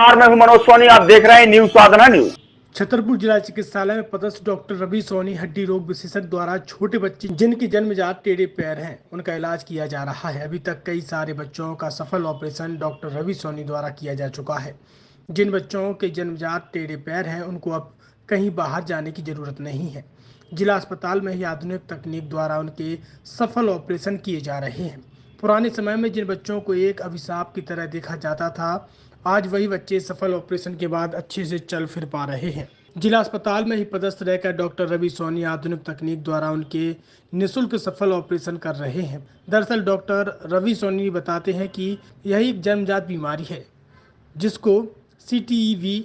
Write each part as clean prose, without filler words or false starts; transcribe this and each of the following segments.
नमस्कार, मैं हूं मनोज सोनी। आप देख रहे हैं न्यूज साधना न्यूज। छतरपुर जिला चिकित्सालय में पदस्थ डॉक्टर रवि सोनी हड्डी रोग विशेषज्ञ द्वारा छोटे बच्चे जिनकी जन्मजात टेढ़े पैर हैं उनका इलाज किया जा रहा है। अभी तक कई सारे बच्चों का सफल ऑपरेशन डॉक्टर रवि सोनी द्वारा किया जा चुका है। जिन बच्चों के जन्मजात टेढ़े पैर हैं उनको अब कहीं बाहर जाने की जरूरत नहीं है। जिला अस्पताल में ही आधुनिक तकनीक द्वारा उनके सफल ऑपरेशन किए जा रहे हैं। पुराने समय में जिन बच्चों को एक अभिशाप की तरह देखा जाता था, आज वही बच्चे सफल ऑपरेशन के बाद अच्छे से चल फिर पा रहे हैं। जिला अस्पताल में ही पदस्थ रहकर डॉक्टर रवि सोनी आधुनिक तकनीक द्वारा उनके निःशुल्क सफल ऑपरेशन कर रहे हैं। दरअसल डॉक्टर रवि सोनी बताते हैं कि यही एक जन्मजात बीमारी है जिसको CTEV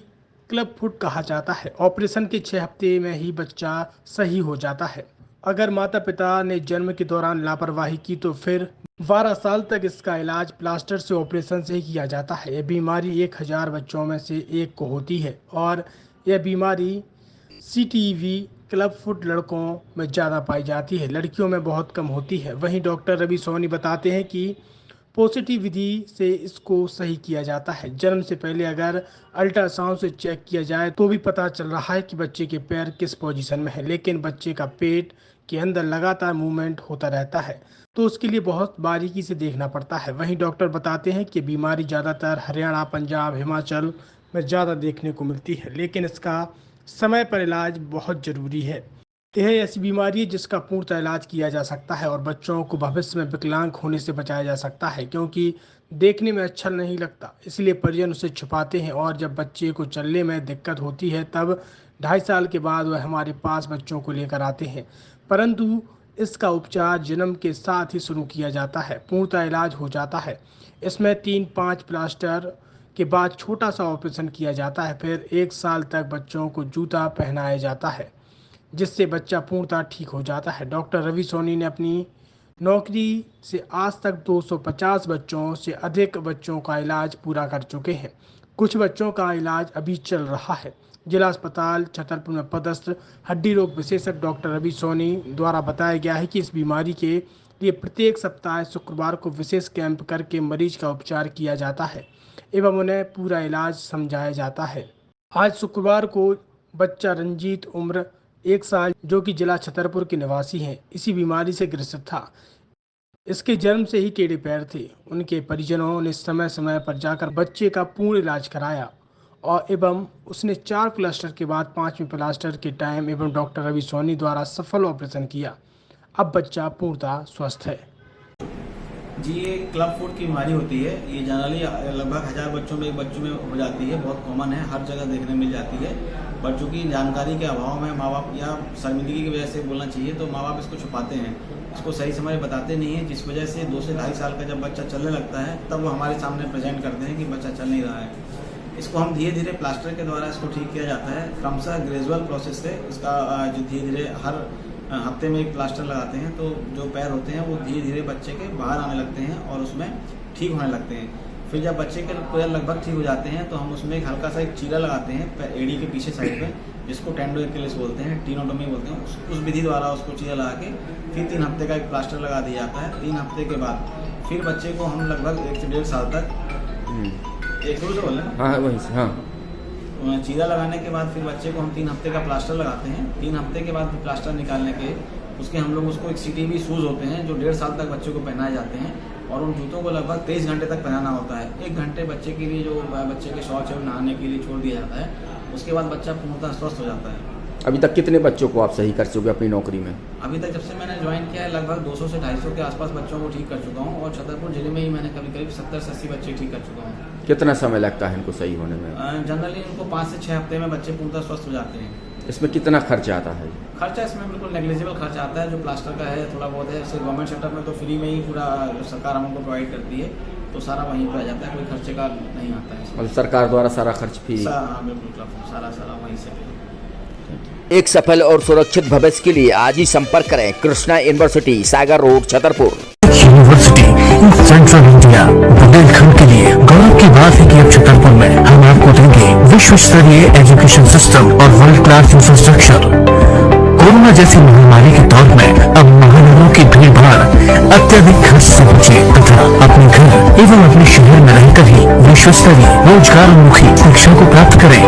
क्लब फुट कहा जाता है। ऑपरेशन के 6 हफ्ते में ही बच्चा सही हो जाता है। अगर माता पिता ने जन्म के दौरान लापरवाही की तो फिर 12 साल तक इसका इलाज प्लास्टर से ऑपरेशन से ही किया जाता है। यह बीमारी 1000 बच्चों में से एक को होती है और यह बीमारी CTEV क्लब फुट लड़कों में ज़्यादा पाई जाती है, लड़कियों में बहुत कम होती है। वहीं डॉक्टर रवि सोनी बताते हैं कि पॉजिटिव विधि से इसको सही किया जाता है। जन्म से पहले अगर अल्ट्रासाउंड से चेक किया जाए तो भी पता चल रहा है कि बच्चे के पैर किस पोजीशन में है, लेकिन बच्चे का पेट के अंदर लगातार मूवमेंट होता रहता है तो उसके लिए बहुत बारीकी से देखना पड़ता है। वहीं डॉक्टर बताते हैं कि बीमारी ज़्यादातर हरियाणा, पंजाब, हिमाचल में ज़्यादा देखने को मिलती है, लेकिन इसका समय पर इलाज बहुत ज़रूरी है। यह ऐसी बीमारी है जिसका पूर्णतः इलाज किया जा सकता है और बच्चों को भविष्य में विकलांग होने से बचाया जा सकता है, क्योंकि देखने में अच्छा नहीं लगता, इसलिए परिजन उसे छुपाते हैं और जब बच्चे को चलने में दिक्कत होती है तब 2.5 साल के बाद वह हमारे पास बच्चों को लेकर आते हैं। परंतु इसका उपचार जन्म के साथ ही शुरू किया जाता है, पूर्णतः इलाज हो जाता है। इसमें 3-5 प्लास्टर के बाद छोटा सा ऑपरेशन किया जाता है, फिर 1 साल तक बच्चों को जूता पहनाया जाता है जिससे बच्चा पूर्णतः ठीक हो जाता है। डॉक्टर रवि सोनी ने अपनी नौकरी से आज तक 250 बच्चों से अधिक बच्चों का इलाज पूरा कर चुके हैं। कुछ बच्चों का इलाज अभी चल रहा है। जिला अस्पताल छतरपुर में पदस्थ हड्डी रोग विशेषज्ञ डॉक्टर रवि सोनी द्वारा बताया गया है कि इस बीमारी के लिए प्रत्येक सप्ताह शुक्रवार को विशेष कैंप करके मरीज का उपचार किया जाता है एवं उन्हें पूरा इलाज समझाया जाता है। आज शुक्रवार को बच्चा रंजीत उम्र 1 साल जो कि जिला छतरपुर के निवासी हैं, इसी बीमारी से ग्रसित था। इसके जन्म से ही टेढ़े पैर थे। उनके परिजनों ने समय समय पर जाकर बच्चे का पूर्ण इलाज कराया और एवं उसने 4 प्लास्टर के बाद 5वें प्लास्टर के टाइम एवं डॉक्टर रवि सोनी द्वारा सफल ऑपरेशन किया। अब बच्चा पूर्णतः स्वस्थ है। जी, ये क्लब फुट की बीमारी होती है। ये जनरली लगभग 1000 बच्चों में एक बच्चों में हो जाती है, बहुत कॉमन है, हर जगह देखने मिल जाती है। पर चूँकि जानकारी के अभाव में माँ बाप या शर्मिंदगी की वजह से बोलना चाहिए तो माँ बाप इसको छुपाते हैं, इसको सही समय बताते नहीं हैं, जिस वजह से 2 से 2.5 साल का जब बच्चा चलने लगता है तब वो हमारे सामने प्रेजेंट करते हैं कि बच्चा चल नहीं रहा है। इसको हम धीरे धीरे प्लास्टर के द्वारा इसको ठीक किया जाता है। क्रमशः ग्रेजुअल प्रोसेस से इसका जो धीरे धीरे हर हफ्ते में एक प्लास्टर लगाते हैं तो जो पैर होते हैं वो धीरे धीरे बच्चे के बाहर आने लगते हैं और उसमें ठीक होने लगते हैं। फिर जब बच्चे के पैर लगभग ठीक हो जाते हैं तो हम उसमें एक हल्का सा एक चीरा लगाते हैं एड़ी के पीछे साइड में, जिसको टेंडो एक्लिस बोलते हैं, टीनोटोमी बोलते हैं। उस विधि द्वारा उसको चीरा लगा के फिर 3 हफ्ते का एक प्लास्टर लगा दिया जाता है। 3 हफ्ते के बाद फिर बच्चे को हम लगभग 1 से 1.5 साल तक एक से बोल रहे हैं चीरा लगाने के बाद फिर बच्चे को हम 3 हफ्ते का प्लास्टर लगाते हैं। 3 हफ्ते के बाद प्लास्टर निकालने के उसके हम लोग उसको एक CTEV शूज़ होते हैं जो 1.5 साल तक बच्चे को पहनाए जाते हैं और उन जूतों को लगभग 23 घंटे तक पहनाना होता है। 1 घंटे बच्चे के लिए जो बच्चे के शौच है नहाने के लिए छोड़ दिया जाता है, उसके बाद बच्चा पूर्णतः स्वस्थ हो जाता है। अभी तक कितने बच्चों को आप सही कर चुके अपनी नौकरी में? अभी तक जब से मैंने ज्वाइन किया है लगभग 200 से 250 के आसपास बच्चों को ठीक कर चुका हूँ और छतरपुर जिले में ही मैंने करीब 70 से 80 बच्चे ठीक कर चुका हूँ। कितना समय लगता है इनको सही होने में? जनरली इनको 5 से 6 हफ्ते में बच्चे पूर्णतः स्वस्थ हो जाते हैं। इसमें कितना खर्चा आता है? खर्चा इसमें बिल्कुल नेग्लिजिबल खर्चा आता है, जो प्लास्टर का है थोड़ा बहुत है। जैसे गवर्नमेंट सेक्टर में तो फ्री में ही पूरा सरकार हमको प्रोवाइड करती है तो सारा वहीं पर आ जाता है, कोई खर्चे का नहीं आता है। मतलब सरकार द्वारा सारा खर्च भी? हाँ बिल्कुल, सारा वहीं से। एक सफल और सुरक्षित भविष्य के लिए आज ही संपर्क करें Krishna university, Sagar road, Chhatarpur. University in central India Bundelkhand के लिए गौरव की बात है कि अब छतरपुर में हम आपको देंगे विश्व स्तरीय एजुकेशन सिस्टम और वर्ल्ड क्लास इंफ्रास्ट्रक्चर। कोरोना जैसी महामारी के दौर में अब महानगरों की भीड़ भाड़ अत्यधिक खर्च से बचे तथा अपने घर एवं अपने शहर में रहकर ही विश्वस्तरीय रोजगार मुखी शिक्षा को प्राप्त करें।